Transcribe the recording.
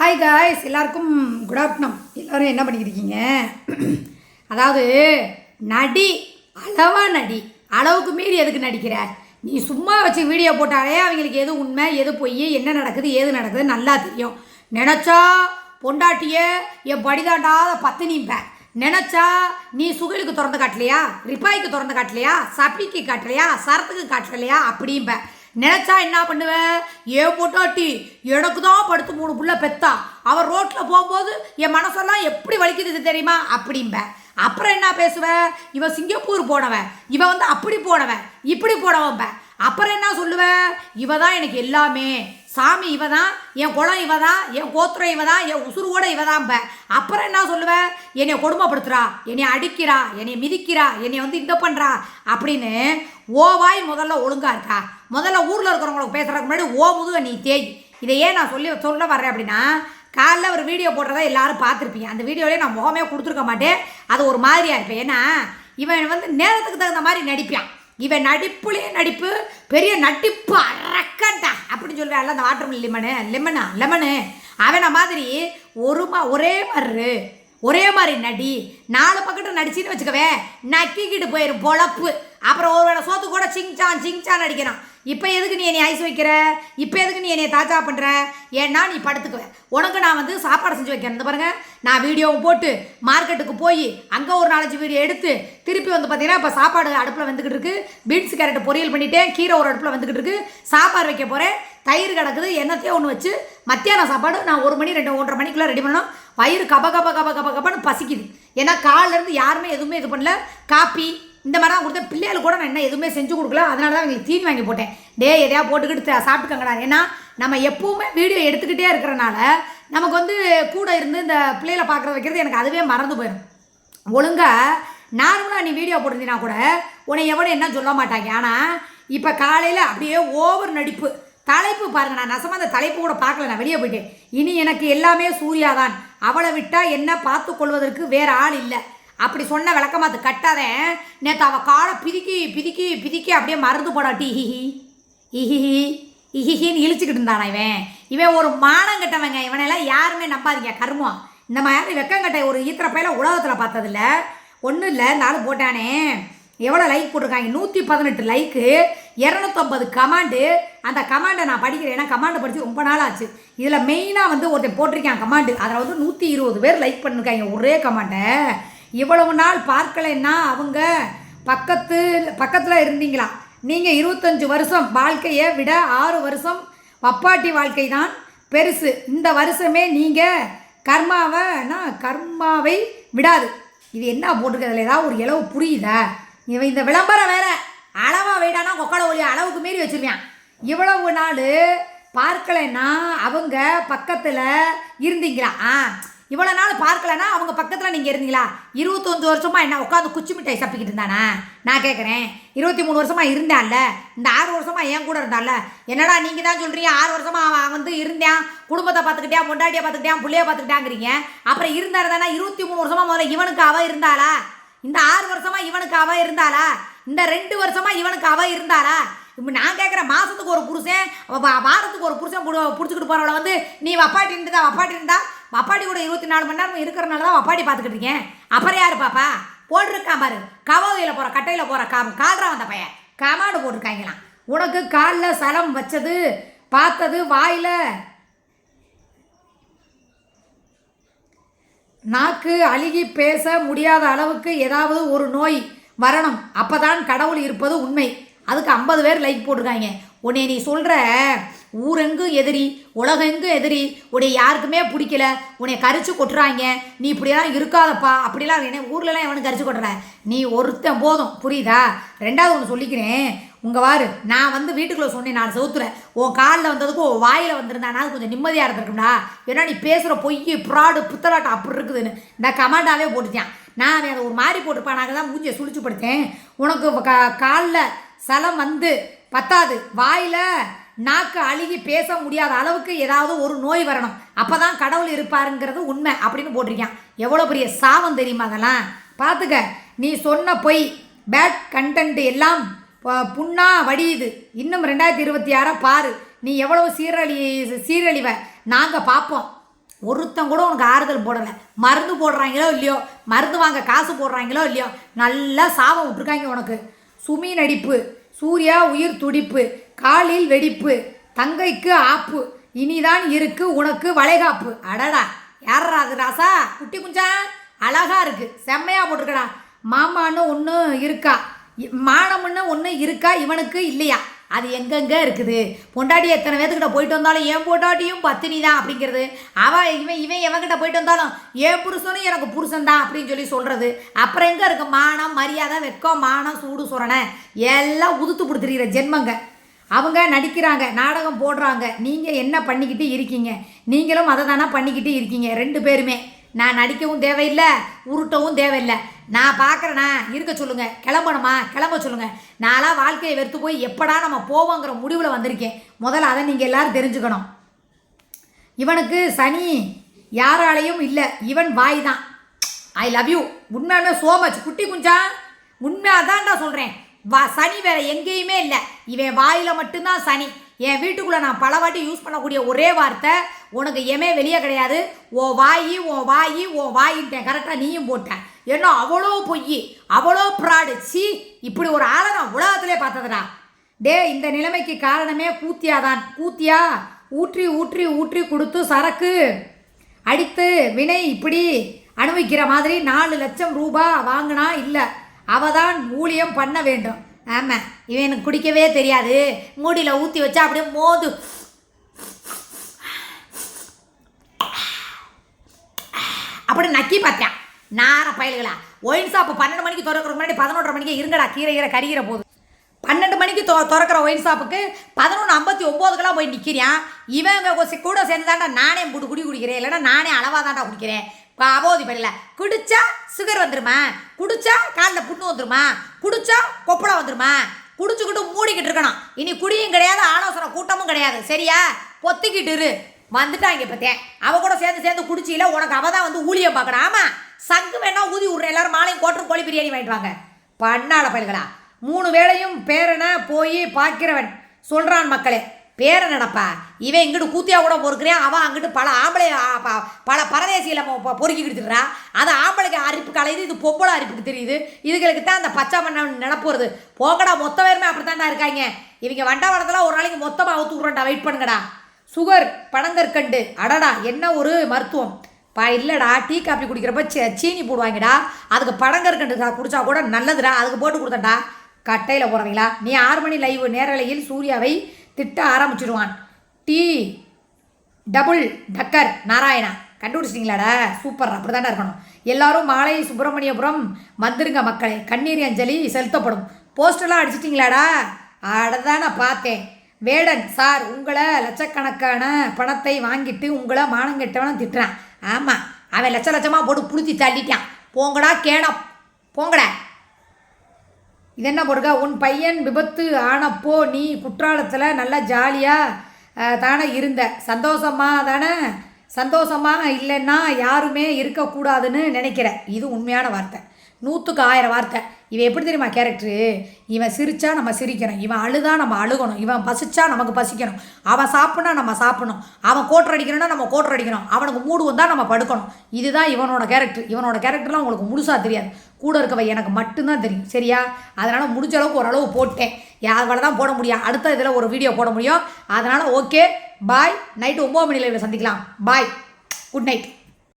Hi guys, எல்லாருக்கும் good afternoon. எல்லோரும் என்ன பண்ணிக்கிருக்கீங்க? அதாவது நடி, அளவாக நடி. அளவுக்கு மீறி எதுக்கு நடிக்கிற? நீ சும்மா வச்சு வீடியோ போட்டாலே அவங்களுக்கு எது உண்மை எது பொய், என்ன நடக்குது ஏது நடக்குது நல்லா தெரியும். நினச்சா பொண்டாட்டிய என் படிதாண்டாத பத்தினிப்ப, நினச்சா நீ சுகிலுக்கு திறந்து காட்டலையா, ரிப்பாய்க்கு திறந்து காட்டலையா, சப்பிக்கு காட்டலையா, சரத்துக்கு காட்டலையா அப்படிம்ப. நினச்சா என்ன பண்ணுவேன்? ஏன் பொட்டாட்டி எனக்கு தான் படுத்து 3 புள்ள பெத்தா, அவன் ரோட்டில் போகும்போது என் மனசெல்லாம் எப்படி வலிக்குது தெரியுமா அப்படிம்ப. அப்புறம் என்ன பேசுவேன்? இவன் சிங்கப்பூர் போனவன், இவன் வந்து அப்படி போனவன் இப்படி போனவன்ப. அப்புறம் என்ன சொல்லுவேன்? இவ தான் எனக்கு எல்லாமே, சாமி இவ தான், என் குளம் இவ தான், என் கோத்திரம் இவ தான், என் உசுறு கூட இவ தான்ப. அப்புறம் என்ன சொல்லுவேன்? என்னை கொடுமைப்படுத்துறா, என்னை அடிக்கிறா, என்னை மிதிக்கிறா, என்னை வந்து இந்த பண்ணுறா அப்படின்னு. ஓவாய் முதல்ல ஒழுங்கா இருக்கா? முதல்ல ஊரில் இருக்கிறவங்களுக்கு பேசுகிறதுக்கு முன்னாடி ஓ முதுக நீ தேய். இதை ஏன் நான் சொல்ல வர்றேன் அப்படின்னா, காலைல ஒரு வீடியோ போடுறதா எல்லாரும் பார்த்துருப்பீங்க. அந்த வீடியோலேயே நான் முகமே கொடுத்துருக்க மாட்டேன், அது ஒரு மாதிரியாக இருப்பேன். ஏன்னா இவன் வந்து நேரத்துக்கு தகுந்த மாதிரி நடிப்பான். இவன் நடிப்புலேயே நடிப்பு, பெரிய நடிப்பு அரக்கண்டா அப்படின்னு சொல்லுவேன். அந்த வாட்டர் லெமனு அவனை மாதிரி ஒரே மாதிரி நடி. 4 பக்கத்து நடிச்சின்னு வச்சுக்கவே நக்கிக்கிட்டு போயிடும் பொழப்பு. அப்புறம் ஒரு வேளை சோத்து கூட சிங்சான் அடிக்கிறான். இப்போ எதுக்கு நீ என்னை ஐஸ் வைக்கிற? இப்போ எதுக்கு நீ என்னை தாச்சா பண்ணுற? ஏன்னா நீ படுத்துக்குவேன். உனக்கு நான் வந்து சாப்பாடு செஞ்சு வைக்கிறேன். இந்த பாருங்க, நான் வீடியோவும் போட்டு மார்க்கெட்டுக்கு போய் அங்கே ஒரு 4-5 வீடியோ எடுத்து திருப்பி வந்து பார்த்தீங்கன்னா இப்போ சாப்பாடு அடுப்பில் வந்துக்கிட்டு இருக்கு. பீன்ஸ் கேரட் பொரியல் பண்ணிட்டேன், கீரை ஒரு அடுப்பில் வந்துக்கிட்டு இருக்கு, சாப்பாடு வைக்க போகிறேன், தயிர் கிடக்குது, என்னத்தையும் ஒன்று வச்சு மத்தியானம் சாப்பாடு நான் 1 மணி 2-1:30 மணிக்குள்ளே ரெடி பண்ணணும். வயிறு கபன்னு பசிக்குது. ஏன்னா காலிலேருந்து யாருமே எதுவுமே இது பண்ணல. காப்பி இந்த மாதிரி தான் கொடுத்தேன். பிள்ளைகள் கூட நான் என்ன எதுவுமே செஞ்சு கொடுக்கல. அதனால தான் எங்களுக்கு தீனி வாங்கி போட்டேன். எதையா போட்டுக்கிட்டு சாப்பிட்டுக்கங்கடா. ஏன்னா நம்ம எப்பவுமே வீடியோ எடுத்துக்கிட்டே இருக்கிறனால நமக்கு வந்து கூட இருந்து இந்த பிள்ளைகளை பார்க்குறது வைக்கிறது எனக்கு அதுவே மறந்து போயிடும். ஒழுங்காக நார்மலாக நீ வீடியோ போட்டிருந்தீங்கன்னா கூட உன்னை எவனும் என்ன சொல்ல மாட்டாங்க. ஆனால் இப்போ காலையில் அப்படியே ஓவர் நடிப்பு. தலைப்பு பாருங்கள், நான் நசமாக அந்த தலைப்பு கூட பார்க்கல, நான் வெளியே போயிட்டேன். இனி எனக்கு எல்லாமே சூர்யா தான், அவளை விட்டால் என்ன பார்த்து கொள்வதற்கு வேறு ஆள் இல்லை அப்படி சொன்ன விளக்கமாத்து கட்டாதேன். நேற்று அவள் காலை பிதிக்கி அப்படியே மறந்து போடாட்டி இஹிஹின்னு இழிச்சுக்கிட்டு இருந்தானா இவன் ஒரு மானம் கட்டவங்க. இவனெல்லாம் யாருமே நம்பாதீங்க, கருமம். இந்த மாதிரி வெக்கங்கட்டை ஒரு ஈத்திர பையில உலகத்தில் பார்த்ததில்ல. ஒன்றும் இல்லை, நாளும் போட்டானே எவ்வளோ லைக் போட்டிருக்காங்க? 118 லைக்கு, 250 கமாண்டு. அந்த கமாண்டை நான் படிக்கிறேன், ஏன்னா கமாண்டை படித்து ரொம்ப நாள் ஆச்சு. இதில் மெயினாக வந்து ஒருத்தன் போட்டிருக்கான் கமாண்டு, அதில் வந்து 120 பேர் லைக் பண்ணிருக்காங்க ஒரே கமாண்டை. இவ்வளவு நாள் பார்க்கலைன்னா அவங்க பக்கத்தில் இருந்தீங்களா? நீங்கள் 25 வருஷம் வாழ்க்கையை விட 6 வருஷம் பப்பாட்டி வாழ்க்கை தான் பெருசு. இந்த வருஷமே நீங்கள் கர்மாவை விடாது. இது என்ன போட்டிருக்கிறதுல ஏதாவது ஒரு இளவு புரியுதா? இவன் இந்த விளம்பரம் வேற அளவாக வைடானா கொக்கடை ஒளி அளவுக்கு மீறி வச்சுருவான். இவ்வளவு நாள் பார்க்கலைன்னா அவங்க பக்கத்தில் இருந்தீங்களா? இவ்வளோ நாள் பார்க்கலன்னா அவங்க பக்கத்தில் நீங்கள் இருந்தீங்களா? 21 வருஷமாக என்ன உட்காந்து குச்சி மிட்டாய் சப்பிக்கிட்டு இருந்தானா? நான் கேட்குறேன். 23 வருஷமாக இருந்தான்ல, இந்த 6 வருஷமாக என் கூட இருந்தான்ல. என்னடா நீங்கள் தான் சொல்கிறீங்க 6 வருஷமாக அவன் வந்து இருந்தான், குடும்பத்தை பார்த்துக்கிட்டேன், பொண்டாட்டியை பார்த்துக்கிட்டேன், பிள்ளைய பார்த்துக்கிட்டாங்கிறீங்க. அப்புறம் இருந்தார் தானே? 23 வருஷமாக முதல்ல இவனுக்கு அவள் இருந்தாளா? இந்த 6 வருஷமாக இவனுக்கு அவள் இருந்தாளா? இந்த 2 வருஷமாக இவனுக்கு அவள் இருந்தாளா? இப்போ நான் கேட்குறேன், மாதத்துக்கு ஒரு புருஷன், வாரத்துக்கு ஒரு புருஷன் பிடிச்சிக்கிட்டு போகிறவளை வந்து நீ வப்பாட்டி இருந்தா வப்பாட்டி கூட 24 மணி நேரம் இருக்கிறனால தான் வப்பாட்டி பார்த்துக்கிட்டு இருக்கேன். அப்புறம் யார் பாப்பா? போட்டிருக்கான் பாரு, கவோதையில் போகிற கட்டையில் போகிற கால்ரா வந்த பையன் கமாண்டு போட்டிருக்காங்களாம். உனக்கு காலில் சலம் வச்சது பார்த்தது, வாயில் நாக்கு அழுகி பேச முடியாத அளவுக்கு ஏதாவது ஒரு நோய் வரணும், அப்போ தான் கடவுள் இருப்பது உண்மை. அதுக்கு 50 பேர் லைக் போட்டிருக்காங்க. உன்னை நீ சொல்கிற ஊரெங்கும் எதிரி, உலகெங்கும் எதிரி, உன்னை யாருக்குமே பிடிக்கல, உன்னை கரிச்சு கொட்டுறாங்க, நீ இப்படியெல்லாம் இருக்காதப்பா அப்படிலாம் என்ன ஊர்லலாம் எவனுக்கு கரிச்சு கொட்டுற? நீ ஒருத்தன் போதும், புரியுதா? 2வது ஒன்று சொல்லிக்கிறேன். உங்கள் வாரு, நான் வந்து வீட்டுக்குள்ளே சொன்னேன் 4 செவுத்துல, உன் காலில் வந்ததுக்கும் உன் வாயில் வந்திருந்தானா அது கொஞ்சம் நிம்மதியாக இருந்திருக்கும்டா. ஏன்னா நீ பேசுகிற பொய் ப்ராடு புத்தலாட்டம் அப்படி இருக்குதுன்னு இந்த கமாண்டாவே போட்டுட்டேன். நான் அதை ஒரு மாதிரி போட்டுப்பானாக தான் மூஞ்சியை சுழிச்சு படுத்தேன். உனக்கு காலில் சலம் வந்து பத்தாது, வாயில் நாக்கு அழுகி பேச முடியாத அளவுக்கு ஏதாவது ஒரு நோய் வரணும், அப்போ தான் கடவுள் இருப்பாருங்கிறது உண்மை அப்படின்னு போட்டிருக்கான். எவ்வளோ பெரிய சாபம் தெரியுமா அதெல்லாம்? பார்த்துக்க, நீ சொன்ன பொய் பேட் கண்டென்ட் எல்லாம் புண்ணா வடியுது. இன்னும் 2026 பாரு, நீ எவ்வளவு சீரழிவ நாங்கள் பார்ப்போம். ஒருத்தன் கூட உனக்கு ஆறுதல் போடலை. மருந்து போடுறாங்களோ இல்லையோ, மருந்து வாங்க காசு போடுறாங்களோ இல்லையோ, நல்லா சாபம் விட்டுருக்காங்க உனக்கு. சுமி நடிப்பு, சூர்யா உயிர் துடிப்பு, காலில் வெடிப்பு, தங்கைக்கு ஆப்பு, இனிதான் இருக்கு உனக்கு வளைகாப்பு. அடடா, யாரா அது ராசா? குட்டி குஞ்சா அழகா இருக்கு, செம்மையா போட்டிருக்கடா. மாமான்னு ஒன்று இருக்கா, மானம்னு ஒன்று இருக்கா, இவனுக்கு இல்லையா? அது எங்கெங்க இருக்குது? பொண்டாட்டி எத்தனை பேத்துக்கிட்ட போயிட்டு வந்தாலும் என் பொண்டாட்டியும் பத்தினி தான் அப்படிங்கிறது. இவன் எவன்கிட்ட போயிட்டு வந்தாலும் என் புருஷனும் எனக்கு புருஷன் தான் அப்படின்னு சொல்லி சொல்கிறது. அப்புறம் எங்கே இருக்கு மானம், மரியாதை, வெக்கம், மானம், சூடு, சுரணை எல்லாம் உதுத்து கொடுத்துருக்கிற ஜென்மங்க. அவங்க நடிக்கிறாங்க, நாடகம் போடுறாங்க, நீங்கள் என்ன பண்ணிக்கிட்டு இருக்கீங்க? நீங்களும் அதை தானே பண்ணிக்கிட்டு இருக்கீங்க ரெண்டு பேருமே. நான் நடிக்கவும் தேவையில்லை, உருட்டவும் தேவையில்லை. நான் பார்க்குறேண்ணா, இருக்க சொல்லுங்கள். கிளம்பணுமா கிளம்ப சொல்லுங்கள். நான்லாம் வாழ்க்கையை வெறுத்து போய் எப்படா நம்ம போவோங்கிற முடிவில் வந்திருக்கேன். முதல்ல அதை நீங்கள் எல்லோரும் தெரிஞ்சுக்கணும். இவனுக்கு சனி யாராலையும் இல்லை, இவன் வாய் தான். I love you. உண்மையாலுமே சோ மச் குட்டி குஞ்சா, உண்மையாக தான்டா சொல்கிறேன். சனி வேறு எங்கேயுமே இல்லை, இவன் வாயில் மட்டும்தான் சனி. என் வீட்டுக்குள்ளே நான் பல வாட்டி யூஸ் பண்ணக்கூடிய ஒரே வார்த்தை, உனக்கு எமே வெளியே கிடையாது, ஓ வாயி ஓ வாயி ஓ வாயின்ட்டேன். கரெக்டாக நீயும் போட்டேன். ஏன்னா அவ்வளோ பொய், அவ்வளோ ப்ராடு. சி, இப்படி ஒரு ஆளை நான் உலகத்திலே பார்த்ததுடா. இந்த நிலைமைக்கு காரணமே கூத்தியாதான். கூத்தியா ஊற்றி ஊற்றி ஊற்றி கொடுத்து சரக்கு அடித்து வினை இப்படி அனுபவிக்கிற மாதிரி 4 லட்சம் ரூபாய் வாங்கினா இல்லை, அவதான் ஊழியம் பண்ண வேண்டும். ஆமாம், இவனுக்கு குடிக்கவே தெரியாது. மூடியில் ஊற்றி வச்சா அப்படியே மோது அப்படி நக்கி பார்த்தேன். நார பயல்களா, ஒயின் ஷாப்பு 12 மணிக்கு திறக்கிற முன்னாடி 11:30 மணிக்கு இருங்கடா, கீரை கரிகிற போது. 12 மணிக்கு திறக்கிற ஒயின் ஷாப்புக்கு 11:59 போய் நிற்கிறான். இவங்க கூட சேர்ந்து தாண்டா நானே போட்டு குடிக்கிறேன், இல்லைன்னா நானே அளவாக தாண்டா குடிக்கிறேன். அபோதி பள்ளியில் குடிச்சா சுகர் வந்துருமா, குடிச்சா காலில் புண்ணு வந்துருமா, குடிச்சா கொப்பளை வந்துருமா, குடிச்சுக்கிட்டு மூடிக்கிட்டு இருக்கணும். இனி குடியும் கிடையாது, ஆலோசனை கூட்டமும் கிடையாது. சரியா? பொத்திக்கிட்டு இரு. வந்துட்டாங்க பார்த்தேன். அவள் கூட சேர்ந்து குடிச்சில, உனக்கு அவள் தான் வந்து ஊழியம் பார்க்கணும். ஆமாம், சங்கு வேணா ஊதி விட்றேன். எல்லாரும் மாலையும் கோட்டரும் கோழி பிரியாணி வாங்கிட்டு வாங்க. பண்ணால பயல்களா, 3 வேளையும் பேரனை போய் பார்க்கிறவன் சொல்கிறான் மக்களே. பேரை நடப்பா, இவன் இங்கிட்டு கூத்தியா கூட பொறுக்கிறேன், அவன் அங்கிட்டு பல பரதேசியில் பொறுக்கி கொடுத்துட்றா. அது ஆம்பளைக்கு அரிப்பு கலையுது, இது பொம்பளை அரிப்புக்கு தெரியுது. இதுகளுக்கு தான் அந்த பச்சை மண்ணை நினப்புறது. போங்கடா, மொத்த பேருமே அப்படி தாண்டா இருக்காங்க. இவங்க வண்டவாளத்தில் ஒரு நாளைக்கு மொத்தமாக அவுத்து விட்றேன்டா, வெயிட் பண்ணுங்கடா. சுகர் பனங்கற்கண்டு, அடடா என்ன ஒரு மருத்துவம் இல்லைடா. டீ காப்பி குடிக்கிறப்ப சீனி போடுவாங்கடா, அதுக்கு பனங்கற்கண்டு குடிச்சா கூட நல்லதுடா, அதுக்கு போட்டு கொடுத்தேன்டா. கட்டையில் போகிறீங்களா? நீ 6 மணி லைவ் நேரலையில் சூர்யாவை திட்ட ஆரம்பிச்சிடுவான். டீ டபுள் டக்கர் நாராயணா, கண்டுபிடிச்சிட்டிங்களாடா? சூப்பர், அப்படி தாண்டா இருக்கணும். எல்லாரும் மாலை சுப்பிரமணியபுரம் வந்துருங்க மக்களே, கண்ணீர் அஞ்சலி செலுத்தப்படும். போஸ்டர்லாம் அடிச்சிட்டிங்களாடா? அடதானே பார்த்தேன். வேடன் சார், உங்களை லட்சக்கணக்கான பணத்தை வாங்கிட்டு உங்களை மானங்கெட்டவனும் திட்டுறான். ஆமாம், அவன் லட்சமாக போட்டு புளுத்தி தள்ளிட்டான். போங்கடா கேடம், போங்கடா. இது என்ன போடுங்க, உன் பையன் விபத்து ஆனப்போ நீ குற்றாலத்தில் நல்லா ஜாலியாக தானே இருந்த, சந்தோஷமாக இல்லைன்னா யாருமே இருக்கக்கூடாதுன்னு நினைக்கிற. இது உண்மையான வார்த்தை, 100க்கு 1000 வார்த்தை. இவன் எப்படி தெரியுமா கேரக்டரு? இவன் சிரித்தா நம்ம சிரிக்கணும், இவன் அழுதா நம்ம அழுகணும், இவன் பசிச்சா நமக்கு பசிக்கணும், அவன் சாப்பிட்னா நம்ம சாப்பிடணும், அவன் கோட்டர் அடிக்கணும்னா நம்ம கோட்டர் அடிக்கணும், அவனுக்கு மூடு வந்தால் நம்ம படுக்கணும். இதுதான் இவனோட கேரக்டர். இவனோட கேரக்டர்லாம் உங்களுக்கு முழுசாக தெரியாது, கூட இருக்கவ எனக்கு மட்டும்தான் தெரியும். சரியா? அதனால் முடிஞ்ச அளவுக்கு ஓரளவு போட்டேன். யார் தான் போட முடியும், அடுத்த இதில் ஒரு வீடியோ போட முடியும். அதனால் ஓகே, பாய். நைட்டு 9 மணியில் சந்திக்கலாம். பாய், குட் நைட்.